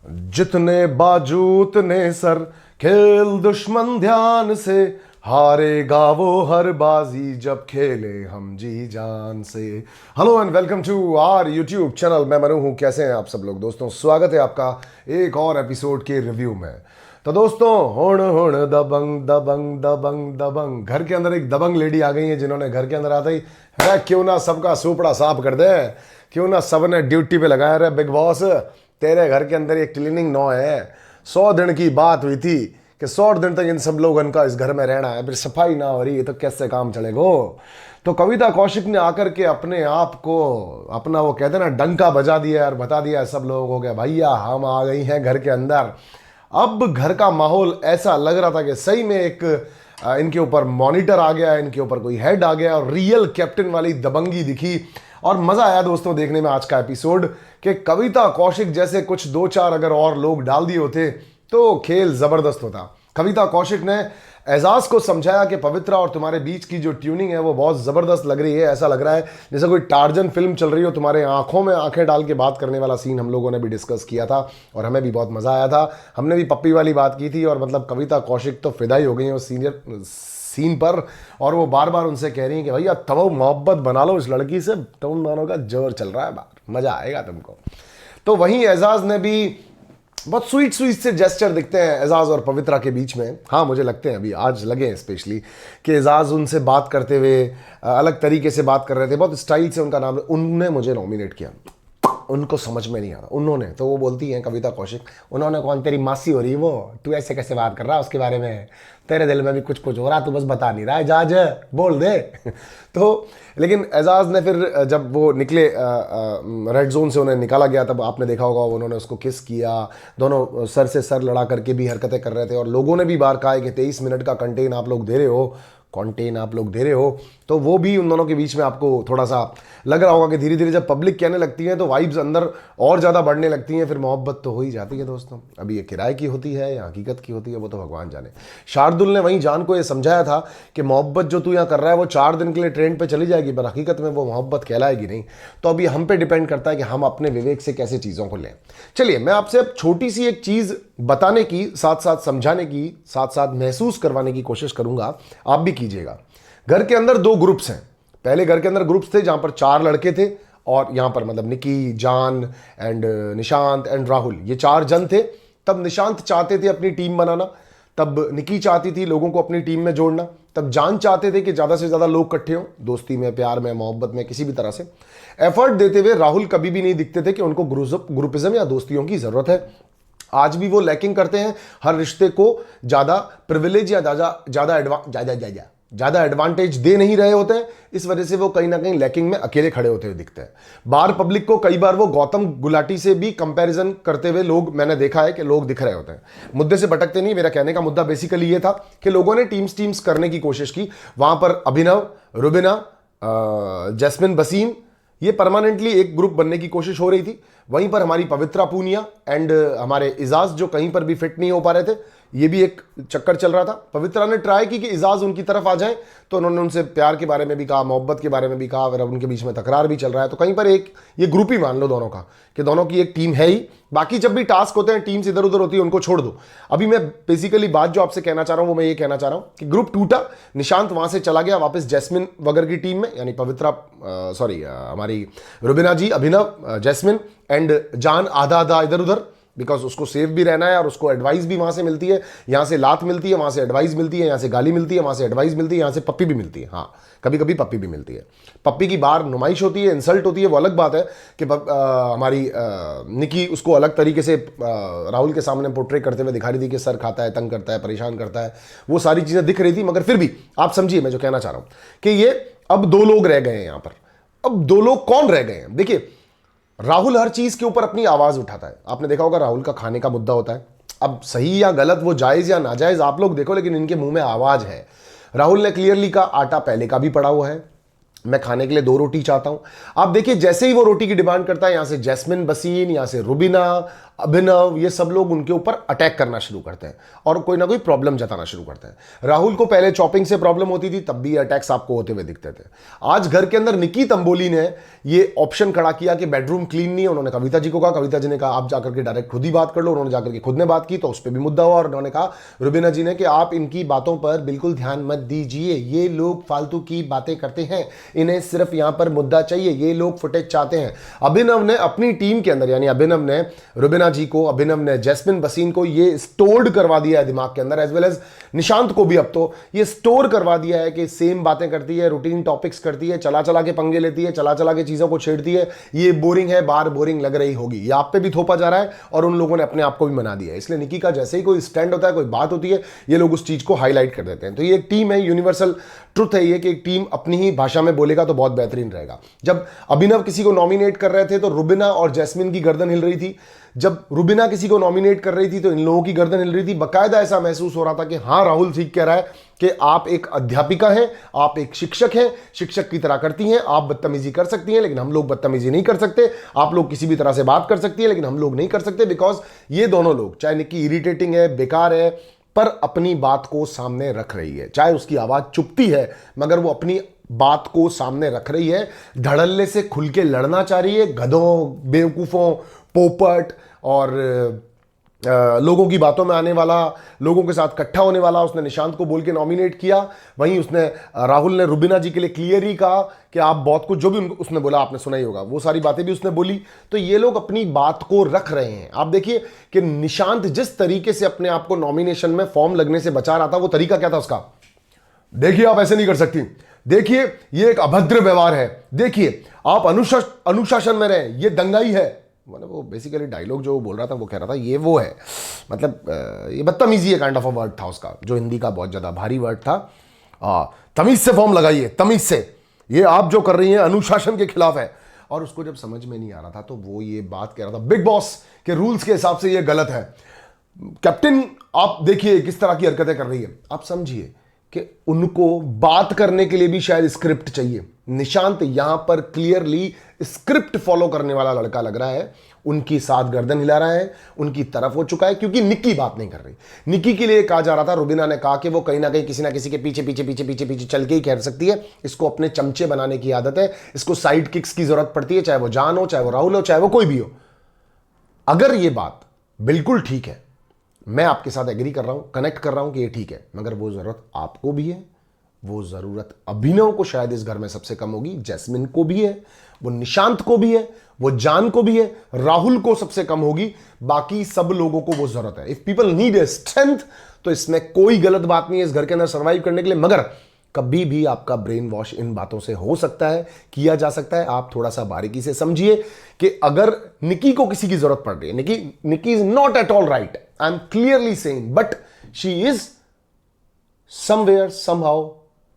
जितने बाजू उतने सर, खेल दुश्मन ध्यान से, हारेगा वो हर बाजी जब खेले हम जी जान से। Hello and welcome to our YouTube channel. मैं मनु हूं। कैसे हैं आप सब लोग? दोस्तों, स्वागत है आपका एक और एपिसोड के रिव्यू में। तो दोस्तों, हुण हुण दबंग दबंग दबंग दबंग, घर के अंदर एक दबंग लेडी आ गई है जिन्होंने घर के अंदर आते ही है क्यों ना सबका सूपड़ा साफ कर दे, क्यों ना सब ने ड्यूटी पे लगाया रहे। बिग बॉस, तेरे घर के अंदर एक क्लीनिंग नौ है। 100 दिन की बात हुई थी कि 100 दिन तक इन सब लोगों का इस घर में रहना है, फिर सफाई ना हो रही है तो कैसे काम चलेगा। तो कविता कौशिक ने आकर के अपने आप को अपना वो कहते ना डंका बजा दिया और बता दिया सब लोगों को कि भैया हम आ गई हैं घर के अंदर। अब घर का माहौल ऐसा लग रहा था कि सही में एक इनके ऊपर मॉनिटर आ गया, इनके ऊपर कोई हेड आ गया और रियल कैप्टन वाली दबंगी दिखी। और मजा आया दोस्तों देखने में आज का एपिसोड कि कविता कौशिक जैसे कुछ दो चार अगर और लोग डाल दिए होते तो खेल जबरदस्त होता। कविता कौशिक ने एजाज को समझाया कि पवित्रा और तुम्हारे बीच की जो ट्यूनिंग है वो बहुत जबरदस्त लग रही है। ऐसा लग रहा है जैसे कोई टार्जन फिल्म चल रही हो, तुम्हारे आंखों में आंखें डाल के बात करने वाला सीन हम लोगों ने भी डिस्कस किया था और हमें भी बहुत मजा आया था। हमने भी पप्पी वाली बात की थी और मतलब कविता कौशिक तो फिदा ही हो गई है उस सीन पर। और वो बार बार उनसे कह रही हैं कि भैया तब मोहब्बत बना लो इस लड़की से, तुम दोनों का जोर चल रहा है बाहर, मजा आएगा तुमको। तो वहीं एजाज ने भी बहुत स्वीट स्वीट से जेस्चर दिखते हैं एजाज और पवित्रा के बीच में। हाँ, मुझे लगते हैं अभी आज लगे हैं स्पेशली कि एजाज उनसे बात करते हुए अलग तरीके से बात कर रहे थे, बहुत स्टाइल से उनका नाम। उनने मुझे नॉमिनेट किया, उनको समझ में नहीं आ रहा। उन्होंने तो वो बोलती हैं कविता कौशिक, उन्होंने कौन तेरी मासी हो रही है वो, तू ऐसे कैसे बात कर रहा है उसके बारे में, तेरे दिल में भी कुछ कुछ हो रहा, तू बस बता नहीं रहा है, एजाज बोल दे। तो लेकिन एजाज ने फिर जब वो निकले रेड जोन से, उन्हें निकाला गया, तब आपने देखा होगा उन्होंने उसको किस किया। दोनों सर से सर लड़ा करके भी हरकतें कर रहे थे और लोगों ने भी बार कहा है कि 23 मिनट का कंटेंट आप लोग दे रहे हो, कंटेंट आप लोग दे रहे हो। तो वो भी उन दोनों के बीच में आपको थोड़ा सा लग रहा होगा कि धीरे धीरे जब पब्लिक कहने लगती है तो वाइब्स अंदर और ज़्यादा बढ़ने लगती हैं, फिर मोहब्बत तो हो ही जाती है दोस्तों। अभी ये किराए की होती है या हकीकत की होती है वो तो भगवान जाने। शार्दुल ने वहीं जान को ये समझाया था कि मोहब्बत जो तू यहाँ कर रहा है वो 4 दिन के लिए ट्रेंड पे चली जाएगी, पर हकीकत में वो मोहब्बत कहलाएगी नहीं। तो अभी हम पे डिपेंड करता है कि हम अपने विवेक से कैसे चीज़ों को लें। चलिए, मैं आपसे अब छोटी सी एक चीज़ बताने की, साथ साथ समझाने की, साथ साथ महसूस करवाने की कोशिश करूंगा, आप भी कीजिएगा। घर के अंदर 2 ग्रुप्स हैं। पहले घर के अंदर ग्रुप्स थे जहां पर 4 लड़के थे और यहां पर मतलब निकी, जान एंड निशांत एंड राहुल, ये 4 जन थे। तब निशांत चाहते थे अपनी टीम बनाना, तब निकी चाहती थी लोगों को अपनी टीम में जोड़ना, तब जान चाहते थे कि ज़्यादा से ज़्यादा लोग इकट्ठे हों, दोस्ती में, प्यार में, मोहब्बत में, किसी भी तरह से एफर्ट देते हुए। राहुल कभी भी नहीं दिखते थे कि उनको ग्रुपिज्म या दोस्तियों की ज़रूरत है। आज भी वो लैकिंग करते हैं, हर रिश्ते को ज़्यादा प्रिविलेज या ज़्यादा एडवांटेज दे नहीं रहे होते हैं। इस वजह से वो कहीं ना कहीं लैकिंग में अकेले खड़े होते हुए दिखते हैं। बाहर पब्लिक को कई बार वो गौतम गुलाटी से भी कंपैरिजन करते हुए लोग, मैंने देखा है कि लोग दिख रहे होते हैं। मुद्दे से भटकते नहीं। मेरा कहने का मुद्दा बेसिकली ये था कि लोगों ने टीम्स करने की कोशिश की। वहां पर अभिनव, रुबिना, जैस्मिन बसीन, ये परमानेंटली एक ग्रुप बनने की कोशिश हो रही थी। वहीं पर हमारी पवित्रा पूनिया एंड हमारे इजाज जो कहीं पर भी फिट नहीं हो पा रहे थे, ये भी एक चक्कर चल रहा था। पवित्रा ने ट्राई की कि इजाज उनकी तरफ आ जाए, तो उन्होंने उनसे प्यार के बारे में भी कहा, मोहब्बत के बारे में भी कहा, फिर अब उनके बीच में तकरार भी चल रहा है। तो कहीं पर एक ये ग्रुप ही मान लो दोनों का, कि दोनों की एक टीम है ही। बाकी जब भी टास्क होते हैं टीम्स इधर उधर होती है, उनको छोड़ दो। अभी मैं बेसिकली बात जो आपसे कहना चाह रहा हूं वो मैं ये कहना चाह रहा हूं कि ग्रुप टूटा, निशांत वहां से चला गया वापस जैस्मिन वगैरह की टीम में, यानी पवित्रा हमारी रुबिना जी, अभिनव, जैस्मिन एंड जान आधा आधा इधर उधर, बिकॉज उसको सेफ भी रहना है और उसको एडवाइस भी वहां से मिलती है। यहां से लात मिलती है, वहां से एडवाइस मिलती है, यहां से गाली मिलती है, वहां से एडवाइस मिलती है, यहां से पप्पी भी मिलती है। हाँ, कभी कभी पप्पी भी मिलती है। पप्पी की बाहर नुमाइश होती है, इंसल्ट होती है, वो अलग बात है कि हमारी निकी उसको अलग तरीके से राहुल के सामने पोर्ट्रे करते हुए दिखा रही थी कि सर खाता है, तंग करता है, परेशान करता है, वो सारी चीजें दिख रही थी। मगर फिर भी आप समझिए मैं जो कहना चाह रहा हूं कि ये अब 2 लोग रह गए हैं यहां पर। अब 2 लोग कौन रह गए हैं? देखिए, राहुल हर चीज के ऊपर अपनी आवाज उठाता है। आपने देखा होगा राहुल का खाने का मुद्दा होता है, अब सही या गलत, वो जायज या नाजायज आप लोग देखो, लेकिन इनके मुंह में आवाज है। राहुल ने क्लियरली कहा आटा पहले का भी पड़ा हुआ है, मैं खाने के लिए 2 रोटी चाहता हूं। आप देखिए, जैसे ही वो रोटी की डिमांड करता है, यहां से जैस्मिन बसीन, यहां से रुबिना, अभिनव, ये सब लोग उनके ऊपर अटैक करना शुरू करते हैं और कोई ना कोई प्रॉब्लम जताना शुरू करते हैं। राहुल को पहले चॉपिंग से प्रॉब्लम होती थी, तब भी ये अटैक्स आपको होते हुए दिखते थे। आज घर के अंदर निकी तंबोली ने ये ऑप्शन खड़ा किया कि बेडरूम क्लीन नहीं है। उन्होंने कविता जी को कहा, कविता जी ने कहा आप जाकर के डायरेक्ट खुद ही बात कर लो। उन्होंने जाकर के खुद ने बात की तो उस पर भी मुद्दा हुआ और उन्होंने कहा रुबीना जी ने कि आप इनकी बातों पर बिल्कुल ध्यान मत दीजिए, ये लोग फालतू की बातें करते हैं, इन्हें सिर्फ यहां पर मुद्दा चाहिए, ये लोग फुटेज चाहते हैं। अभिनव ने अपनी टीम के अंदर, यानी अभिनव ने रुबीना जी को, अभिनव ने जैस्मिन भसीन को ये स्टोर्ड करवा दिया है दिमाग के अंदर, एज वेल एज निशांत को भी अब तो ये स्टोर करवा दिया है कि सेम बातें करती है, रूटीन टॉपिक्स करती है, चला चला के पंगे लेती है, चला चला के चीजों को छेड़ती है, ये बोरिंग है, बार बोरिंग लग रही होगी। ये आप पे भी थोपा जा रहा है और उन लोगों ने अपने आप को भी मना दिया है। इसलिए निकी का जैसे ही कोई स्टैंड होता है, कोई बात होती है, ये लोग उस चीज को हाईलाइट कर देते हैं। तो ये एक टीम है, यूनिवर्सल ट्रुथ है ये कि एक टीम अपनी ही भाषा में बोलेगा तो बहुत बेहतरीन रहेगा। जब अभिनव किसी को नॉमिनेट कर रहे थे तो रुबीना और जैस्मिन की गर्दन हिल रही थी, जब रुबीना किसी को नॉमिनेट कर रही थी तो इन लोगों की गर्दन हिल रही थी। बकायदा ऐसा महसूस हो रहा था कि हाँ, राहुल ठीक कह रहा है कि आप एक अध्यापिका हैं, आप एक शिक्षक हैं, शिक्षक की तरह करती हैं, आप बदतमीजी कर सकती हैं लेकिन हम लोग बदतमीजी नहीं कर सकते, आप लोग किसी भी तरह से बात कर सकती हैं लेकिन हम लोग नहीं कर सकते, बिकॉज ये दोनों लोग, चाहे निक्की इरिटेटिंग है, बेकार है, पर अपनी बात को सामने रख रही है। चाहे उसकी आवाज चुपती है मगर वो अपनी बात को सामने रख रही है, धड़ल्ले से खुल के लड़ना चाह रही है। गधों, बेवकूफों, पोपट और लोगों की बातों में आने वाला, लोगों के साथ इकट्ठा होने वाला उसने निशांत को बोल के नॉमिनेट किया। वहीं उसने, राहुल ने रुबीना जी के लिए क्लियर ही कहा कि आप बहुत कुछ, जो भी उसने बोला आपने सुना ही होगा, वो सारी बातें भी उसने बोली। तो ये लोग अपनी बात को रख रहे हैं। आप देखिए कि निशांत जिस तरीके से अपने आप को नॉमिनेशन में फॉर्म लगने से बचा रहा था, वो तरीका क्या था उसका? देखिए आप ऐसे नहीं कर सकती, देखिए ये एक अभद्र व्यवहार है, देखिए आप अनुशासन में रहे, ये दंगाई है। मतलब वो बेसिकली डायलॉग जो बोल रहा था वो कह रहा था ये वो है, मतलब ये बदतमीजी है काइंड ऑफ अ वर्ड था उसका, जो हिंदी का बहुत ज़्यादा भारी वर्ड था। तमीज से फॉर्म लगाइए, तमीज से, ये आप जो कर रही हैं अनुशासन के खिलाफ है। और उसको जब समझ में नहीं आ रहा था तो वो ये बात कह रहा था बिग बॉस के रूल्स के हिसाब से ये गलत है। कैप्टन आप देखिए किस तरह की हरकतें कर रही है। आप समझिए कि उनको बात करने के लिए भी शायद स्क्रिप्ट चाहिए। निशांत यहां पर क्लियरली स्क्रिप्ट फॉलो करने वाला लड़का लग रहा है, उनकी साथ गर्दन हिला रहा है, उनकी तरफ हो चुका है, क्योंकि निक्की बात नहीं कर रही। निक्की के लिए कहा जा रहा था, रुबीना ने कहा कि वो कहीं ना कहीं किसी ना किसी के पीछे पीछे पीछे पीछे पीछे चल के ही कह सकती है, इसको अपने चमचे बनाने की आदत है, इसको साइड किक्स की जरूरत पड़ती है, चाहे वो जान हो, चाहे वो राहुल हो, चाहे वो कोई भी हो। अगर ये बात बिल्कुल ठीक है, मैं आपके साथ एग्री कर रहा हूं, कनेक्ट कर रहा हूं कि ये ठीक है, मगर वो जरूरत आपको भी है, वो जरूरत अभिनव को शायद इस घर में सबसे कम होगी, जैस्मिन को भी है, वो निशांत को भी है, वो जान को भी है, राहुल को सबसे कम होगी, बाकी सब लोगों को वो जरूरत है। If people need a strength, तो इसमें कोई गलत बात नहीं है इस घर के अंदर सर्वाइव करने के लिए, मगर कभी भी आपका ब्रेन वॉश इन बातों से हो सकता है, किया जा सकता है। आप थोड़ा सा बारीकी से समझिए कि अगर निकी को किसी की जरूरत पड़ रही है, Nikki is not at all right, I am clearly saying, but she is somewhere somehow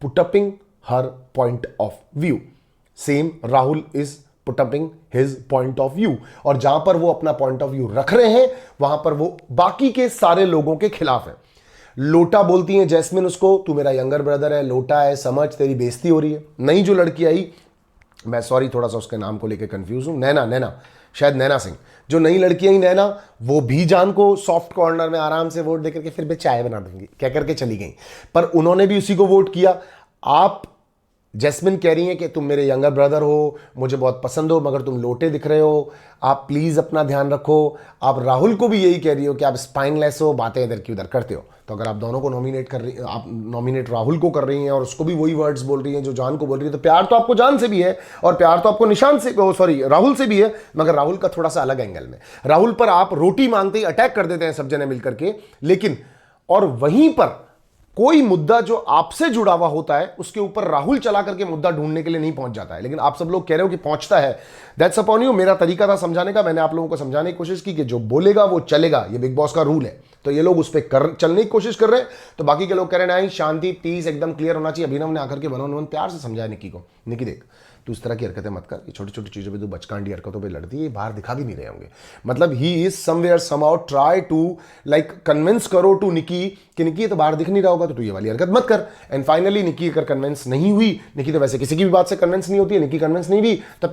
putupping her point of view. Same Rahul is putupping his point of view, और जहां पर वो अपना पॉइंट ऑफ व्यू रख रहे हैं वहां पर वो बाकी के सारे लोगों के खिलाफ है। लोटा बोलती है जैस्मिन उसको, तू मेरा यंगर ब्रदर है, लोटा है, समझ, तेरी बेइज्जती हो रही है। नई जो लड़की आई, मैं सॉरी थोड़ा सा उसके नाम को लेकर कंफ्यूज हूं, नैना, शायद नैना सिंह, जो नई लड़की आई नैना, वो भी जान को सॉफ्ट कॉर्नर में आराम से वोट देकर के फिर भी चाय बना दूंगी कह करके चली गई, पर उन्होंने भी उसी को वोट किया। आप जैस्मिन कह रही हैं कि तुम मेरे यंगर ब्रदर हो, मुझे बहुत पसंद हो, मगर तुम लोटे दिख रहे हो, आप प्लीज़ अपना ध्यान रखो। आप राहुल को भी यही कह रही हो कि आप स्पाइनलेस हो, बातें इधर की उधर करते हो। तो अगर आप दोनों को नॉमिनेट कर रही, आप नॉमिनेट राहुल को कर रही हैं और उसको भी वही वर्ड्स बोल रही हैं जो जान को बोल रही है, तो प्यार तो आपको जान से भी है और प्यार तो आपको निशान से, सॉरी राहुल से भी है, मगर राहुल का थोड़ा सा अलग एंगल में। राहुल पर आप रोटी मांगते ही अटैक कर देते हैं सब जने मिलकर के, लेकिन और वहीं पर कोई मुद्दा जो आपसे जुड़ा हुआ होता है उसके ऊपर राहुल चला करके मुद्दा ढूंढने के लिए नहीं पहुंच जाता है, लेकिन आप सब लोग कह रहे हो कि पहुंचता है। That's upon you. मेरा तरीका था समझाने का, मैंने आप लोगों को समझाने की कोशिश की कि जो बोलेगा वो चलेगा, ये बिग बॉस का रूल है। तो ये लोग उस पर चलने की कोशिश कर रहे हैं, तो बाकी के लोग कह रहे हैं नहीं, शांति, पीस, एकदम क्लियर होना चाहिए। अभिनव ने आकर के 1-on-1 प्यार से समझाया निक्की को, निक्की देख तू इस तरह की हरकतें मत कर, ये छोटी छोटी चीज़ों पे तू बचकांडी हरकतों पे लड़ती है, ये बाहर दिखा भी नहीं रहे होंगे। मतलब he is somewhere somehow try to like convince करो टू निकी कि निकी ये तो बाहर दिख नहीं रहा होगा तो तू ये वाली हरकत मत कर। एंड फाइनली निकी अगर कन्विंस नहीं हुई, निकी तो वैसे किसी की भी बात से कन्विंस नहीं होती है, निकी कन्विंस नहीं हुई तो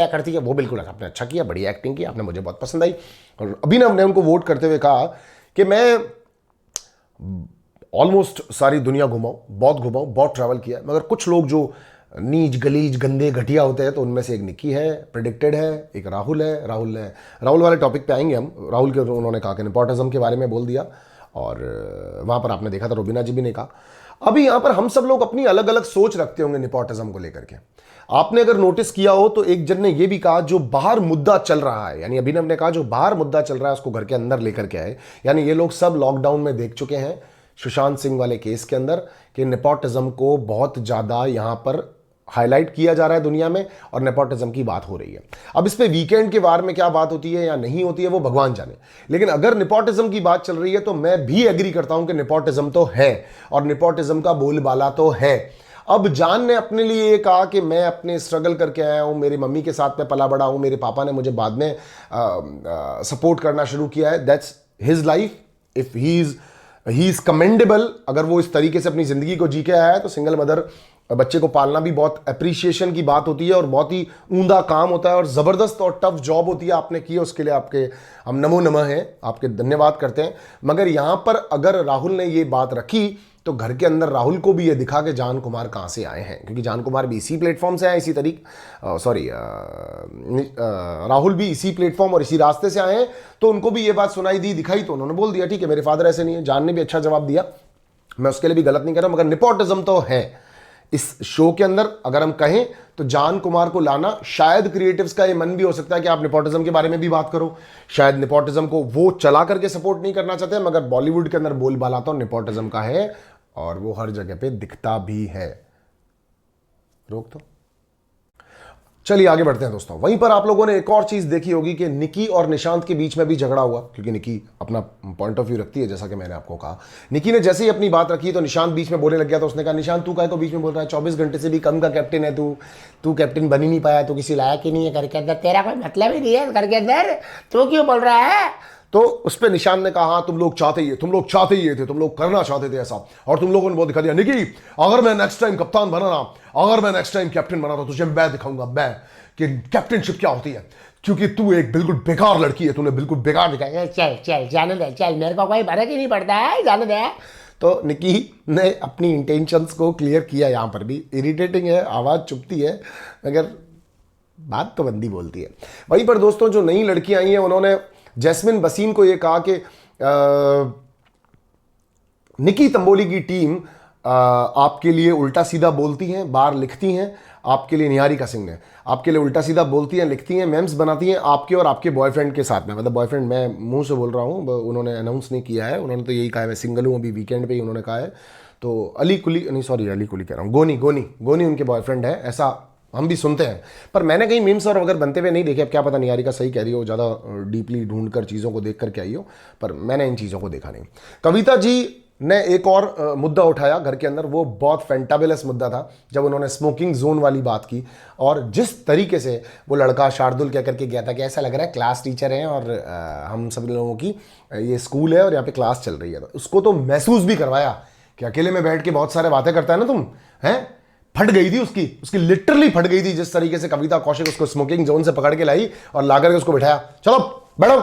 करती है। वो बिल्कुल आपने अच्छा किया, बढ़िया एक्टिंग की आपने, मुझे बहुत पसंद आई। और अभिनव ने उनको वोट करते हुए कहा कि मैं ऑलमोस्ट सारी दुनिया घुमाऊं, बहुत ट्रैवल किया, मगर कुछ लोग जो नीच गलीज गंदे घटिया होते हैं तो उनमें से एक निक्की है, प्रेडिक्टेड है, एक राहुल है। राहुल वाले टॉपिक पे आएंगे हम। राहुल के उन्होंने कहा कि नेपोटिज्म के बारे में बोल दिया, और वहाँ पर आपने देखा था रुबीना जी भी ने कहा। अभी यहाँ पर हम सब लोग अपनी अलग अलग सोच रखते होंगे नेपोटिज्म को लेकर के। आपने अगर नोटिस किया हो तो एक जन ने यह भी कहा जो बाहर मुद्दा चल रहा है, यानी अभिनव ने कहा जो बाहर मुद्दा चल रहा है उसको घर के अंदर लेकर के आए। यानी ये लोग सब लॉकडाउन में देख चुके हैं सुशांत सिंह वाले केस के अंदर कि नेपोटिज्म को बहुत ज़्यादा यहाँ पर हाईलाइट किया जा रहा है दुनिया में, और नेपोटिज्म की बात हो रही है। अब इस पे वीकेंड के वार में क्या बात होती है या नहीं होती है वो भगवान जाने, लेकिन अगर नेपोटिज्म की बात चल रही है तो मैं भी एग्री करता हूं कि नेपोटिज्म तो है, और नेपोटिज्म का बोलबाला तो है। अब जान ने अपने लिए कहा कि मैं अपने स्ट्रगल करके आया हूं, मेरी मम्मी के साथ में पला बड़ा हूं, मेरे पापा ने मुझे बाद में सपोर्ट करना शुरू किया है, that's his life. If he is commendable, अगर वो इस तरीके से अपनी जिंदगी को जी के आया है तो सिंगल मदर बच्चे को पालना भी बहुत अप्रिसिएशन की बात होती है और बहुत ही ऊंदा काम होता है और ज़बरदस्त और टफ जॉब होती है आपने की है, उसके लिए आपके हम नमो नमः हैं, आपके धन्यवाद करते हैं। मगर यहाँ पर अगर राहुल ने ये बात रखी तो घर के अंदर राहुल को भी ये दिखा कि जान कुमार कहाँ से आए हैं, क्योंकि जान कुमार भी इसी प्लेटफॉर्म से आए, इसी तरीके राहुल भी इसी प्लेटफॉर्म और इसी रास्ते से आए हैं, तो उनको भी ये बात सुनाई दी, दिखाई, तो उन्होंने बोल दिया ठीक है मेरे फादर ऐसे नहीं है। जान ने भी अच्छा जवाब दिया, मैं उसके लिए भी गलत नहीं कर रहा, मगर नेपोटिज्म तो है इस शो के अंदर। अगर हम कहें तो जान कुमार को लाना, शायद क्रिएटिव्स का ये मन भी हो सकता है कि आप नेपोटिज्म के बारे में भी बात करो, शायद नेपोटिज्म को वो चला करके सपोर्ट नहीं करना चाहते, मगर बॉलीवुड के अंदर बोलबाला तो नेपोटिज्म का है और वो हर जगह पे दिखता भी है। रोक दो। चलिए आगे बढ़ते हैं दोस्तों। वहीं पर आप लोगों ने एक और चीज देखी होगी कि निकी और निशांत के बीच में भी झगड़ा हुआ, क्योंकि निकी अपना पॉइंट ऑफ व्यू रखती है, जैसा कि मैंने आपको कहा। निकी ने जैसे ही अपनी बात रखी तो निशांत बीच में बोलने लग गया, तो उसने कहा निशांत तू काहे को बीच में बोल रहा है, 24 घंटे से भी कम का कैप्टन है तू कैप्टन बन ही नहीं पाया, तो किसी लायक ही नहीं है घर के अंदर, तेरा कोई मतलब ही नहीं है घर के अंदर, तो क्यों बोल रहा है। तो उस पर निशांत ने कहा तुम लोग चाहते ही थे, तुम लोग करना चाहते थे ऐसा, और तुम लोगों ने बहुत दिखा दिया। निकी अगर मैं नेक्स्ट टाइम कप्तान बना ना, अगर मैं नेक्स्ट टाइम कैप्टन बना तो तुझे मैं दिखाऊंगा मैं कि कैप्टनशिप क्या होती है, क्योंकि तू एक बिल्कुल बेकार लड़की है, तूने बिल्कुल बेकार दिखाया। चल जाने दे, चल मेरे को कोई फर्क ही नहीं पड़ता है, जाने दे। तो निकी ने अपनी इंटेंशंस को क्लियर किया। यहाँ पर भी इरिटेटिंग है, आवाज़ चुभती है, मगर बात तो बंदी बोलती है। वहीं पर दोस्तों जो नई लड़कियां आई हैं उन्होंने जैस्मिन वसीम को ये कहा कि निकी तंबोली की टीम आपके लिए उल्टा सीधा बोलती हैं, बाहर लिखती हैं, आपके लिए निहारिका सिंह ने आपके लिए उल्टा सीधा बोलती हैं, लिखती हैं, मेम्स बनाती हैं आपके और आपके बॉयफ्रेंड के साथ में। मतलब बॉयफ्रेंड मैं मुंह से बोल रहा हूँ, उन्होंने अनाउंस नहीं किया है, उन्होंने तो यही कहा है मैं सिंगल हूँ, अभी वीकेंड पे ही उन्होंने कहा है। तो अली कुली कह रहा हूँ, गोनी उनके बॉयफ्रेंड है, ऐसा हम भी सुनते हैं, पर मैंने कहीं मीम्स और अगर बनते हुए नहीं देखे। अब क्या पता निहारिका सही कह रही हो, ज़्यादा डीपली ढूंढ कर चीज़ों को देख करके आई हो, पर मैंने इन चीज़ों को देखा नहीं। कविता जी ने एक और मुद्दा उठाया घर के अंदर, वो बहुत फैंटाबुलस मुद्दा था जब उन्होंने स्मोकिंग जोन वाली बात की, और जिस तरीके से वो लड़का शार्दुल कह करके गया था कि ऐसा लग रहा है क्लास टीचर हैं और हम सब लोगों की ये स्कूल है और यहाँ पे क्लास चल रही है, तो उसको तो महसूस भी करवाया कि अकेले में बैठ के बहुत सारे बातें करता है ना तुम, हैं। फट गई थी उसकी लिटरली फट गई थी, जिस तरीके से कविता कौशिक उसको स्मोकिंग जोन से पकड़ के लाई और ला करके उसको बिठाया, चलो बैठो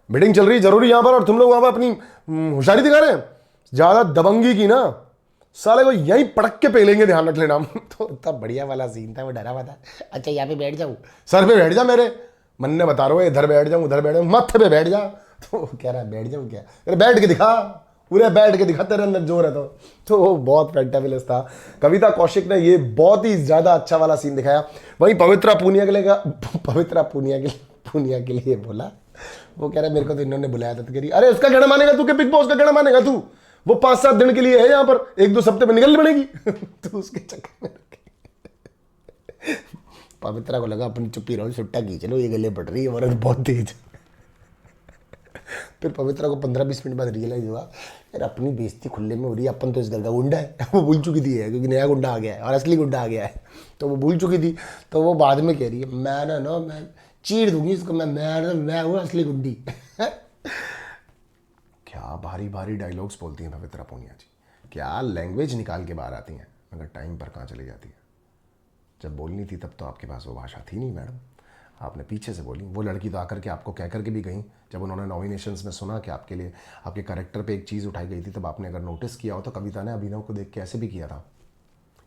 मीटिंग चल रही जरूरी यहां पर, और तुम लोग वहां पर अपनी होशियारी दिखा रहे हैं, ज्यादा दबंगी की ना साले को यहीं पटक के पेलेंगे, ध्यान रख लेना। तो इतना बढ़िया वाला सीन था, वो डरा हुआ था, अच्छा यहाँ पे बैठ जाऊँ, सर पे बैठ जा, मेरे मन ने बता रहा हूँ इधर बैठ जाऊँ उधर बैठ जाऊँ, माथे पे बैठ जा, तो कह रहा है बैठ जाऊँ क्या, अरे बैठ के दिखा, पूरे बैठ के दिखा, तेरे अंदर जोर है तो वो बहुत फैंटाबुलस था। कविता कौशिक ने ये बहुत ही ज्यादा अच्छा वाला सीन दिखाया। वहीं पवित्रा पूनिया के लिए बोला, वो कह रहा है मेरे को तो इन्होंने बुलाया था, तो कह रही अरे उसका कहना मानेगा तू, के बिग बॉस का कहना मानेगा तू, वो 5-7 दिन के लिए है यहाँ पर, 1-2 हफ्ते में निकलनी पड़ेगी। तो उसके चक्कर में पवित्रा को लगा अपनी चुप्पी रहो, सुट्टा खींच लो, ये गले पड़ रही है, औरत बहुत तेज। फिर पवित्रा को 15-20 मिनट बाद रियलाइज हुआ यार अपनी बेइज्जती खुले में हो रही है, अपन तो इस घर का गुंडा है। वो भूल चुकी थी है क्योंकि नया गुंडा आ गया है और असली गुंडा आ गया है, तो वो भूल चुकी थी। तो वो बाद में कह रही है मैं चीर दूंगी इसको, मैं हूँ असली गुंडी। क्या भारी भारी डायलॉग्स बोलती हैं पवित्रा पूनिया जी, क्या लैंग्वेज निकाल के बाहर आती हैं, मगर टाइम पर कहाँ चली जाती है। जब बोलनी थी तब तो आपके पास वो भाषा थी नहीं मैडम, आपने पीछे से बोली। वो लड़की तो आकर के आपको कह करके भी गई, जब उन्होंने नॉमिनेशंस में सुना कि आपके लिए आपके कैरेक्टर पे एक चीज़ उठाई गई थी, तब आपने अगर नोटिस किया हो तो कविता ने अभिनव को देख के ऐसे भी किया था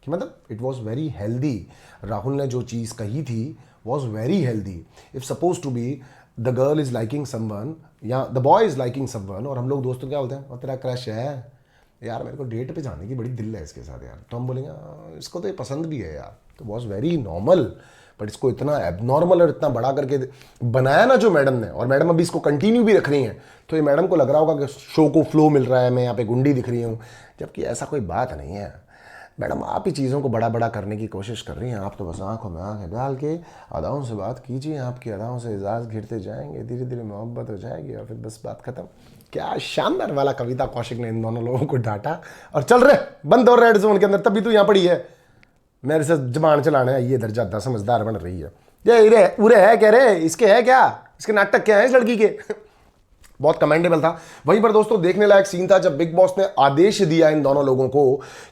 कि मतलब it was very healthy. Rahul ने जो चीज़ कही थी was very healthy. If suppose to be the girl is liking someone या the boy is liking someone, और हम लोग दोस्तों क्या बोलते हैं, और तेरा क्रश है यार, मेरे को डेट पे जाने की बड़ी दिल है इसके साथ यार, तो हम बोलेंगे इसको तो ये पसंद भी है यार, तो वॉज वेरी नॉर्मल। बट इसको इतना एबनॉर्मल और इतना बड़ा करके बनाया ना जो मैडम ने, और मैडम अभी इसको कंटिन्यू भी रख रही हैं, तो ये मैडम को लग रहा होगा कि शो को फ्लो मिल रहा है, मैं यहाँ पे गुंडी दिख रही हूँ, जबकि ऐसा कोई बात नहीं है। मैडम आप ही चीज़ों को बड़ा बड़ा करने की कोशिश कर रही हैं, आप तो बस आंखों में आंखें डाल के अदाओं से बात कीजिए, आपकी अदाओं से एजाज घिरते जाएंगे, धीरे धीरे मोहब्बत हो जाएगी और फिर बस बात खत्म। क्या शानदार वाला कविता कौशिक ने इन दोनों लोगों को डांटा, और चल रहे बंद हो रेड जोन के अंदर, तभी तो यहाँ पड़ी है मेरे से जबान चलाने है, ये इधर ज्यादा समझदार बन रही है, ये इरे उरे है कह रहे इसके है क्या, इसके नाटक क्या है इस लड़की के। बहुत कमेंडेबल था। वहीं पर दोस्तों देखने लायक सीन था जब बिग बॉस ने आदेश दिया इन दोनों लोगों को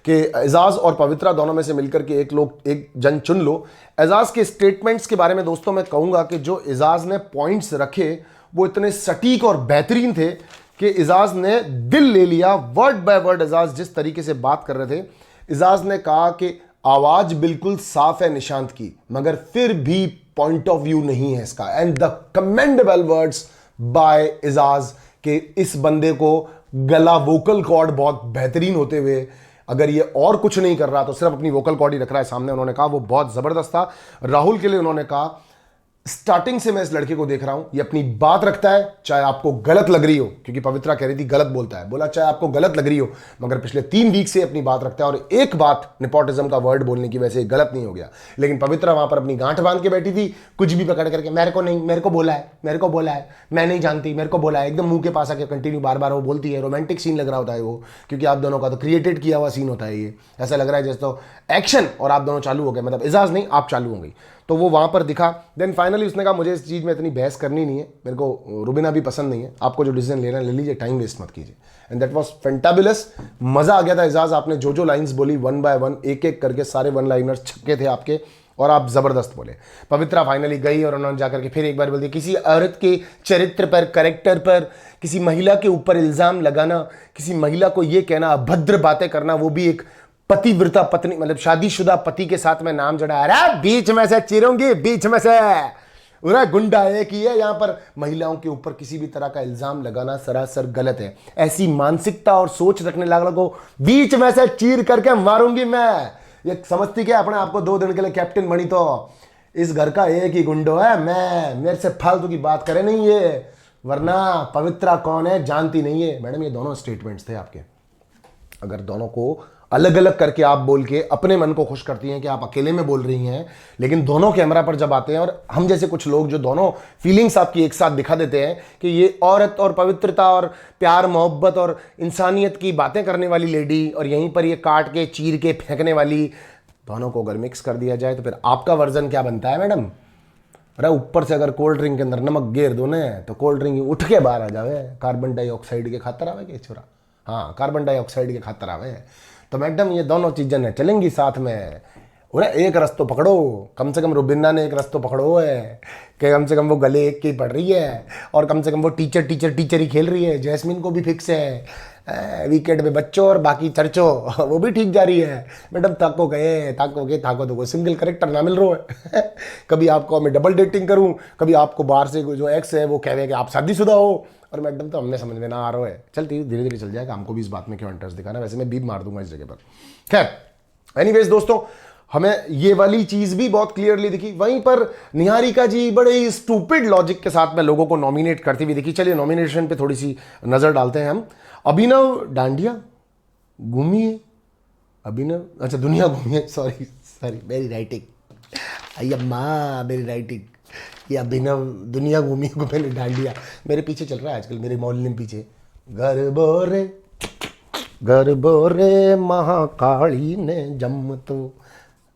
कि एजाज और पवित्रा दोनों में से मिलकर के एक जन चुन लो। एजाज के स्टेटमेंट्स के बारे में दोस्तों मैं कहूंगा कि जो एजाज ने पॉइंट्स रखे वो इतने सटीक और बेहतरीन थे कि एजाज ने दिल ले लिया। वर्ड बाय वर्ड एजाज जिस तरीके से बात कर रहे थे, एजाज ने कहा कि आवाज बिल्कुल साफ है निशांत की, मगर फिर भी पॉइंट ऑफ व्यू नहीं है इसका। And the commendable words by Ejaz के इस बंदे को गला वोकल कॉर्ड बहुत बेहतरीन होते हुए, अगर ये और कुछ नहीं कर रहा तो सिर्फ अपनी वोकल कॉर्ड ही रख रहा है सामने, उन्होंने कहा वो बहुत जबरदस्त था। राहुल के लिए उन्होंने कहा स्टार्टिंग से मैं इस लड़के को देख रहा हूं, ये अपनी बात रखता है चाहे आपको गलत लग रही हो, क्योंकि पवित्रा कह रही थी गलत बोलता है, बोला चाहे आपको गलत लग रही हो, मगर पिछले 3 वीक से अपनी बात रखता है। और एक बात नेपोटिज्म का वर्ड बोलने की वजह से गलत नहीं हो गया, लेकिन पवित्रा वहां पर अपनी गांठ बांध के बैठी थी, कुछ भी पकड़ करके मेरे को नहीं, मेरे को बोला है, मैं नहीं जानती, मेरे को बोला है, एकदम मुंह के पास आके कंटिन्यू बार बार वो बोलती है। रोमांटिक सीन लग रहा होता है वो, क्योंकि आप दोनों का तो क्रिएटेड किया हुआ सीन होता है ये, ऐसा लग रहा है जैसे तो एक्शन और आप दोनों चालू हो गए, मतलब एजाज नहीं आप चालू हो गई, तो वो वहां पर दिखा। देन फाइनली उसने कहा मुझे इस चीज़ में इतनी बहस करनी नहीं है, मेरे को रुबीना भी पसंद नहीं है, आपको जो डिसीजन लेना है ले लीजिए, टाइम वेस्ट मत कीजिए। एंड दैट वाज फैंटाबुलस, मजा आ गया था। एजाज आपने जो जो लाइंस बोली 1 बाय 1 एक एक करके सारे 1 लाइनर्स छक्के थे आपके, और आप जबरदस्त बोले। पवित्रा फाइनली गई और उन्होंने जाकर के फिर एक बार बोल दिया किसी औरत के चरित्र पर, कैरेक्टर पर, किसी महिला के ऊपर इल्जाम लगाना, किसी महिला को यह कहना, अभद्र बातें करना, वो भी एक पतिव्रता पत्नी, मतलब शादीशुदा पति के साथ में नाम जड़ा, अरे बीच में से चिरूंगी, बीच में से उरा गुंडा एक ही है। यहां पर महिलाओं के ऊपर किसी भी तरह का इल्जाम लगाना सरासर गलत है। ऐसी मानसिकता और सोच रखने वालों को बीच में से चीर करके मारूंगी मैं। ये समझती क्या अपने आपको 2 दिन के लिए कैप्टन बनी, तो इस घर का एक ही गुंडो है मैं, मेरे से फालतू की बात करे नहीं ये, वरना पवित्रा कौन है जानती नहीं है। मैडम ये दोनों स्टेटमेंट्स थे आपके, अगर दोनों को अलग अलग करके आप बोल के अपने मन को खुश करती हैं कि आप अकेले में बोल रही हैं, लेकिन दोनों कैमरा पर जब आते हैं और हम जैसे कुछ लोग जो दोनों फीलिंग्स आपकी एक साथ दिखा देते हैं कि ये औरत और पवित्रता और प्यार मोहब्बत और इंसानियत की बातें करने वाली लेडी, और यहीं पर ये काट के चीर के फेंकने वाली, दोनों को अगर मिक्स कर दिया जाए तो फिर आपका वर्जन क्या बनता है मैडम? अरे ऊपर से अगर कोल्ड ड्रिंक के अंदर नमक गेर दो ना तो कोल्ड ड्रिंक उठ के बाहर आ जावे, कार्बन डाइऑक्साइड के खातर आवे के छोरा, हाँ कार्बन डाइऑक्साइड के खातर आवे। तो मैडम ये दोनों चीजें न चलेंगी साथ में। अरे एक रस्तो पकड़ो, कम से कम रुबिना ने एक रस्तो पकड़ो है कि कम से कम वो गले एक की पढ़ रही है, और कम से कम वो टीचर ही खेल रही है। जैस्मिन को भी फिक्स है वीकेंड में बच्चों और बाकी चर्चों, वो भी ठीक जा रही है। मैडम ताको तो सिंगल करेक्टर ना मिल रहा है। कभी आपको मैं डबल डेटिंग करूं, कभी आपको बाहर से जो एक्स है वो कहे कि आप शादीशुदा हो, और मैडम तो हमने समझ में ना आ रहा है। चलती धीरे धीरे चल जाएगा, हमको भी इस बात में क्यों इंटरेस्ट दिखाना, वैसे मैं बीप मार दूंगा इस जगह पर। खैर एनीवेज दोस्तों, हमें ये वाली चीज भी बहुत क्लियरली दिखी। वहीं पर निहारिका जी बड़े ही स्टूपिड लॉजिक के साथ में लोगों को नॉमिनेट करती हुई दिखी। चलिए नॉमिनेशन पे थोड़ी सी नजर डालते हैं हम। अभिनव डांडिया घूमिए, अभिनव अच्छा दुनिया घूमिए, सॉरी मेरी राइटिंग, अय्यम्मा मेरी राइटिंग, ये अभिनव दुनिया घूमी को मैंने डांडिया मेरे पीछे चल रहा है आजकल, मेरे मोहल्ले में पीछे। घर बोरे महाकाली ने जम तो।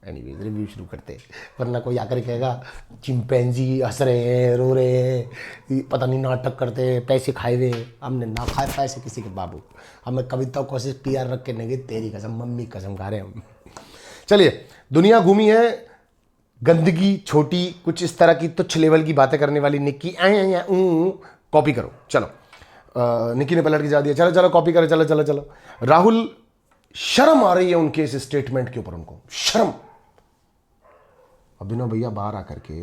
एनीवेज रिव्यू शुरू करते हैं, वरना कोई आकर कहेगा चिंपैंजी हंस रहे हैं, रो रहे हैं, पता नहीं नाटक करते हैं, पैसे खाए हुए। हमने ना खाए पैसे किसी के बाबू, हमें कविता कोशिश पीआर रख के नहीं, तेरी कसम मम्मी कसम खा रहे हैं हम। चलिए, दुनिया घूमी है गंदगी छोटी, कुछ इस तरह की तुच्छ लेवल की बातें करने वाली निक्की कॉपी करो। चलो निक्की ने पलट के जा दिया, चलो चलो कॉपी करो, चलो चलो चलो। राहुल, शर्म आ रही है उनके इस स्टेटमेंट के ऊपर, उनको शर्म। अभिनव भैया बाहर आकर के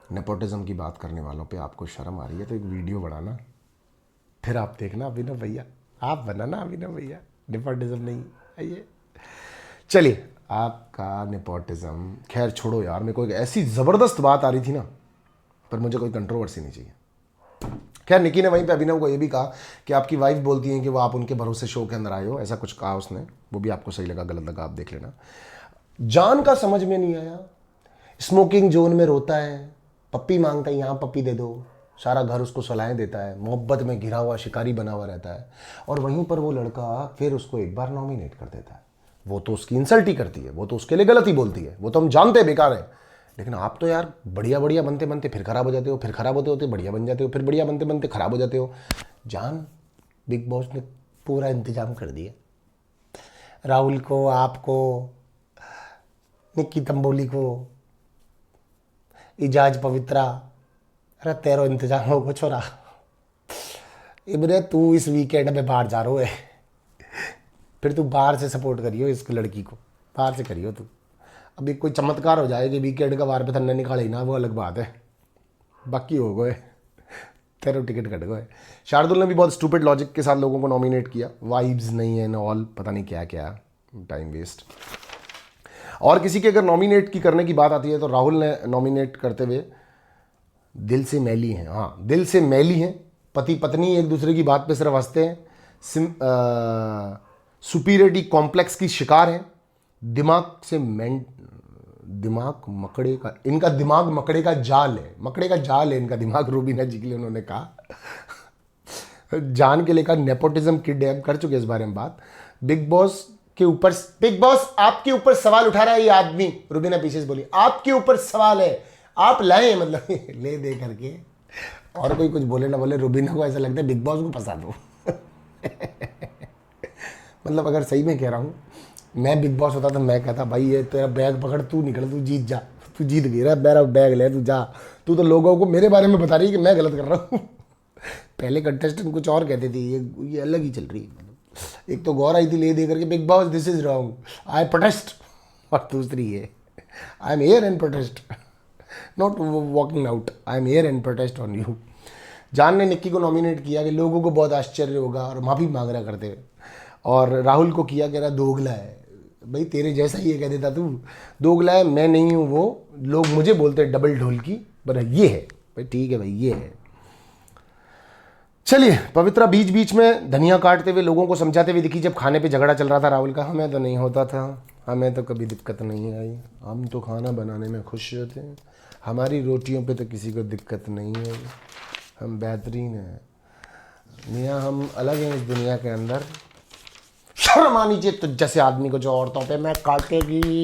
नेपोटिज्म की बात करने वालों पे आपको शर्म आ रही है तो एक वीडियो बनाना, फिर आप देखना अभिनव भैया, आप बनाना अभिनव भैया, नेपोटिज्म नहीं। आइए चलिए, आपका नेपोटिज्म खैर छोड़ो यार, मेरे को एक ऐसी ज़बरदस्त बात आ रही थी ना, पर मुझे कोई कंट्रोवर्सी नहीं चाहिए। खैर निकी ने वहीं पे अभिनव को ये भी कहा कि आपकी वाइफ बोलती हैं कि वो आप उनके भरोसे शो के अंदर आए हो, ऐसा कुछ कहा उसने, वो भी आपको सही लगा गलत लगा आप देख लेना। जान का समझ में नहीं आया, स्मोकिंग जोन में रोता है, पप्पी मांगता है, यहाँ पप्पी दे दो, सारा घर उसको सलाहें देता है, मोहब्बत में घिरा हुआ शिकारी बना हुआ रहता है, और वहीं पर वो लड़का फिर उसको एक बार नॉमिनेट कर देता है। वो तो उसकी इंसल्ट ही करती है, वो तो उसके लिए गलत ही बोलती है, वो तो हम जानते हैं बेकार है, लेकिन आप तो यार बढ़िया बढ़िया बनते बनते फिर खराब हो जाते हो, फिर खराब होते होते बढ़िया बन जाते हो, फिर बढ़िया बनते बनते खराब हो जाते हो। जान, बिग बॉस ने पूरा इंतजाम कर दिया, राहुल को, आपको, निक्की तंबोली को, इजाज पवित्रा, अरे तेरो इंतजाम हो को छोरा। इबरे तू इस वीकेंड में बाहर जा रहा है, फिर तू बाहर से सपोर्ट करियो इस लड़की को, बाहर से करियो तू। अभी कोई चमत्कार हो जाए कि वीकेंड का बाहर पे थन्ना निकाले ना, वो अलग बात है, बाकी हो गए तेरे टिकट कट गए। शार्दुल ने भी बहुत स्टूपिड लॉजिक के साथ लोगों को नॉमिनेट किया, वाइब्स नहीं है ना ऑल, पता नहीं क्या क्या, टाइम वेस्ट। और किसी के अगर नॉमिनेट की करने की बात आती है तो राहुल ने नॉमिनेट करते हुए दिल से मैली हैं, हाँ दिल से मैली हैं, पति पत्नी एक दूसरे की बात पे सिर्फ हंसते हैं, सुपीरियरिटी कॉम्प्लेक्स की शिकार है, दिमाग मकड़े का, इनका दिमाग मकड़े का जाल है, मकड़े का जाल है इनका दिमाग, रूबीना जी के लिए उन्होंने कहा। जान के लेकर नेपोटिज्म किड है, हम कर चुके इस बारे में बात। बिग बॉस के ऊपर, बिग बॉस आपके ऊपर सवाल उठा रहा है ये आदमी, रूबीना पीछे से बोली आपके ऊपर सवाल है, आप लाए मतलब ले दे करके, और कोई कुछ बोले ना बोले, रूबीना को ऐसा लगता है बिग बॉस को फंसा दो। मतलब अगर सही में कह रहा हूँ, मैं बिग बॉस होता तो मैं कहता भाई ये तेरा बैग पकड़, तू निकल, तू जीत जा, तू जीत गया, मेरा बैग ले, तू जा, तू तो लोगों को मेरे बारे में बता रही है कि मैं गलत कर रहा हूँ। पहले कंटेस्टेंट कुछ और कहते थे, ये अलग ही चल रही है। एक तो गौर आई थी ले दे करके, big boss this is wrong, I protest, और दूसरी है I am here and protest, not walking out, I am here and protest on you. जान ने निक्की को नॉमिनेट किया कि लोगों को बहुत आश्चर्य होगा और माफ़ी मांग रहा करते, और राहुल को किया कह रहा दोगला है, भाई तेरे जैसा ही ये कह देता तू, दोगला है, मैं नहीं हूँ वो, लोग मुझे बोलते हैं डबल ढोल की, पर ये है भाई, ठीक है भाई ये है। चलिए, पवित्रा बीच बीच में धनिया काटते हुए लोगों को समझाते हुए दिखी, जब खाने पे झगड़ा चल रहा था राहुल का, हमें तो नहीं होता था, हमें तो कभी दिक्कत नहीं आई, हम तो खाना बनाने में खुश होते हैं, हमारी रोटियों पे तो किसी को दिक्कत नहीं है, हम बेहतरीन हैं मियाँ, हम अलग हैं इस दुनिया के अंदर, शर्म आनी चाहिए तो जैसे आदमी को जो औरतों पे मैं काटेगी।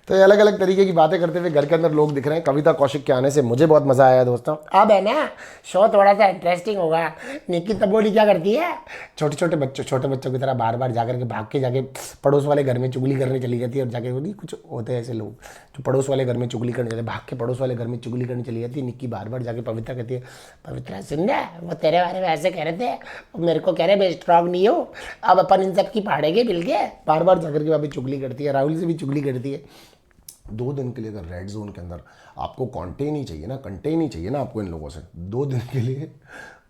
तो ये अलग अलग तरीके की बातें करते हुए घर के अंदर लोग दिख रहे हैं। कविता कौशिक के आने से मुझे बहुत मज़ा आया दोस्तों। अब है ना शो थोड़ा सा इंटरेस्टिंग होगा। निक्की तंबोली क्या करती है, छोटे बच्चों की तरह बार बार जाकर के भाग के जाके पड़ोस वाले घर में चुगली करने चली जाती है, और जाके वो नहीं कुछ होते हैं ऐसे लोग जो पड़ोस वाले घर में चुगली करने जाते हैं, भाग के पड़ोस वाले घर में चुगली करने चली जाती है। निक्की बार बार जाके पवित्रा कहती है, पवित्रा सुन रहा है वो तेरे बारे में ऐसे कह रहे थे, मेरे को कह रहे मैं स्ट्रॉन्ग नहीं हूँ, अब अपन इन सब की फाड़ेंगे मिल के। बार बार जाकर के वहाँ पे चुगली करती है, राहुल से भी चुगली करती है। 2 दिन के लिए अगर रेड जोन के अंदर आपको कंटेन ही चाहिए ना आपको इन लोगों से, 2 दिन के लिए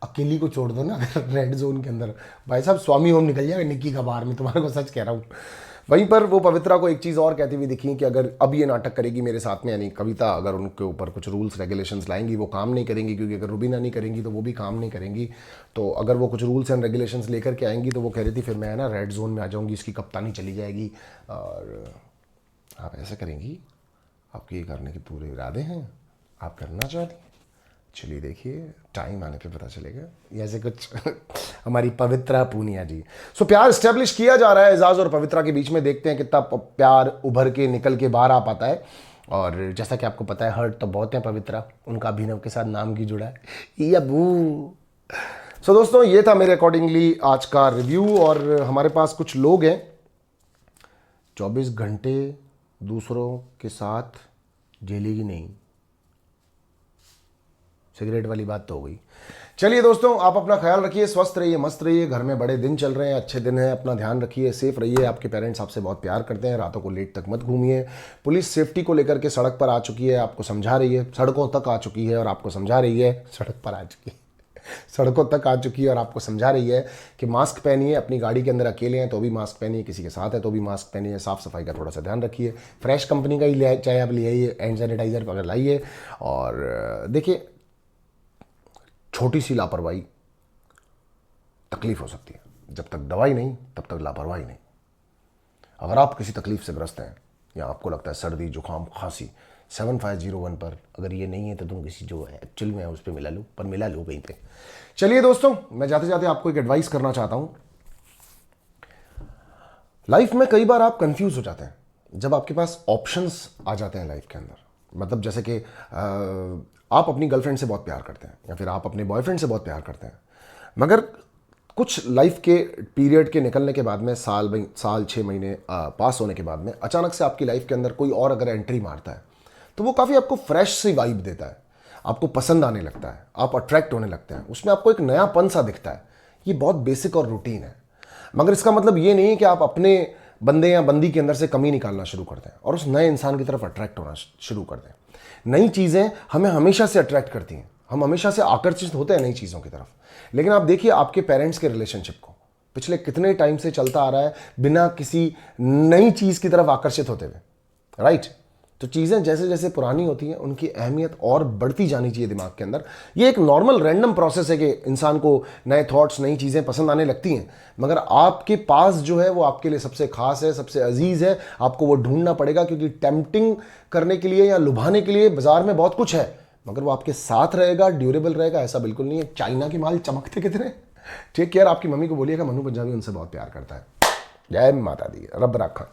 अकेली को छोड़ दो ना रेड जोन के अंदर, भाई साहब स्वामी होम निकल जाएगा निक्की का बाहर में, तुम्हारे को सच कह रहा हूँ। वहीं पर वो पवित्रा को एक चीज़ और कहती हुई दिखी कि अगर अब ये नाटक करेगी मेरे साथ में, यानी कविता अगर उनके ऊपर कुछ रूल्स रेगुलेशंस लाएंगी वो काम नहीं करेंगी, क्योंकि अगर रूबीना नहीं करेंगी तो वो भी काम नहीं करेंगी। तो अगर वो कुछ रूल्स एंड रेगुलेशंस लेकर के आएंगी तो वो कह रही थी फिर मैं ना रेड जोन में आ जाऊँगी, इसकी कप्तानी चली जाएगी, और आप ऐसा करेंगी, आपके ये करने के पूरे इरादे हैं, आप करना चाहती हैं? चलिए देखिए, टाइम आने पे पता चलेगा। ये ऐसे कुछ हमारी पवित्रा पूनिया जी। सो प्यार स्टेब्लिश किया जा रहा है एजाज और पवित्रा के बीच में। देखते हैं कितना प्यार उभर के निकल के बाहर आ पाता है। और जैसा कि आपको पता है, हर्ट तो बहुत है पवित्रा, उनका अभिनव के साथ नाम भी जुड़ा है, ये अबू। सो दोस्तों, ये था मेरे अकॉर्डिंगली आज का रिव्यू। और हमारे पास कुछ लोग हैं 24 घंटे दूसरों के साथ झेलेगी नहीं, सिगरेट वाली बात तो हो गई। चलिए दोस्तों, आप अपना ख्याल रखिए, स्वस्थ रहिए, मस्त रहिए, घर में बड़े दिन चल रहे हैं, अच्छे दिन हैं, अपना ध्यान रखिए, सेफ रहिए। आपके पेरेंट्स आपसे बहुत प्यार करते हैं, रातों को लेट तक मत घूमिए। पुलिस सेफ्टी को लेकर के सड़क पर आ चुकी है, आपको समझा रही है, सड़कों तक आ चुकी है और आपको समझा रही है, सड़क पर आ चुकी है, सड़कों तक आ चुकी है और आपको समझा रही है कि मास्क पहनिए, अपनी गाड़ी के अंदर अकेले हैं तो भी मास्क पहनिए, किसी के साथ है तो भी मास्क पहनिए, साफ सफाई का थोड़ा सा ध्यान रखिए, फ्रेश कंपनी का ही ले, चाहे आप ले आइए, हैंड सैनिटाइजर अगर लाइए। और देखिए, छोटी सी लापरवाही तकलीफ हो सकती है, जब तक दवाई नहीं तब तक लापरवाही नहीं। अगर आप किसी तकलीफ से ग्रस्त हैं या आपको लगता है सर्दी जुकाम खांसी, 7501 पर अगर ये नहीं है तो तुम किसी जो है एक्चुअल में है उस पर मिला लो, पर मिला लो कहीं पे। चलिए दोस्तों, मैं जाते जाते आपको एक एडवाइस करना चाहता हूं। लाइफ में कई बार आप कंफ्यूज हो जाते हैं जब आपके पास ऑप्शंस आ जाते हैं लाइफ के अंदर। मतलब जैसे कि आप अपनी गर्लफ्रेंड से बहुत प्यार करते हैं या फिर आप अपने बॉयफ्रेंड से बहुत प्यार करते हैं, मगर कुछ लाइफ के पीरियड के निकलने के बाद में, साल 6 महीने पास होने के बाद में अचानक से आपकी लाइफ के अंदर कोई और अगर एंट्री मारता है तो वो काफ़ी आपको फ्रेश सी वाइब देता है, आपको पसंद आने लगता है, आप अट्रैक्ट होने लगते हैं, उसमें आपको एक नयापन सा दिखता है। ये बहुत बेसिक और रूटीन है, मगर इसका मतलब ये नहीं है कि आप अपने बंदे या बंदी के अंदर से कमी निकालना शुरू कर दें और उस नए इंसान की तरफ अट्रैक्ट होना शुरू कर दें। नई चीज़ें हमें हमेशा से अट्रैक्ट करती हैं, हम हमेशा से आकर्षित होते हैं नई चीज़ों की तरफ। लेकिन आप देखिए आपके पेरेंट्स के रिलेशनशिप को, पिछले कितने टाइम से चलता आ रहा है बिना किसी नई चीज़ की तरफ आकर्षित होते हुए, राइट? तो चीज़ें जैसे जैसे पुरानी होती हैं उनकी अहमियत और बढ़ती जानी चाहिए दिमाग के अंदर। ये एक नॉर्मल रैंडम प्रोसेस है कि इंसान को नए थॉट्स, नई चीज़ें पसंद आने लगती हैं, मगर आपके पास जो है वो आपके लिए सबसे खास है, सबसे अजीज़ है। आपको वो ढूंढना पड़ेगा, क्योंकि टेम्पटिंग करने के लिए या लुभाने के लिए बाजार में बहुत कुछ है, मगर वो आपके साथ रहेगा, ड्यूरेबल रहेगा ऐसा बिल्कुल नहीं है। चाइना के माल चमकते कितने। Take care. आपकी मम्मी को बोलिएगा मनु पंजाबी उनसे बहुत प्यार करता है। जय माता दी, रब रखा।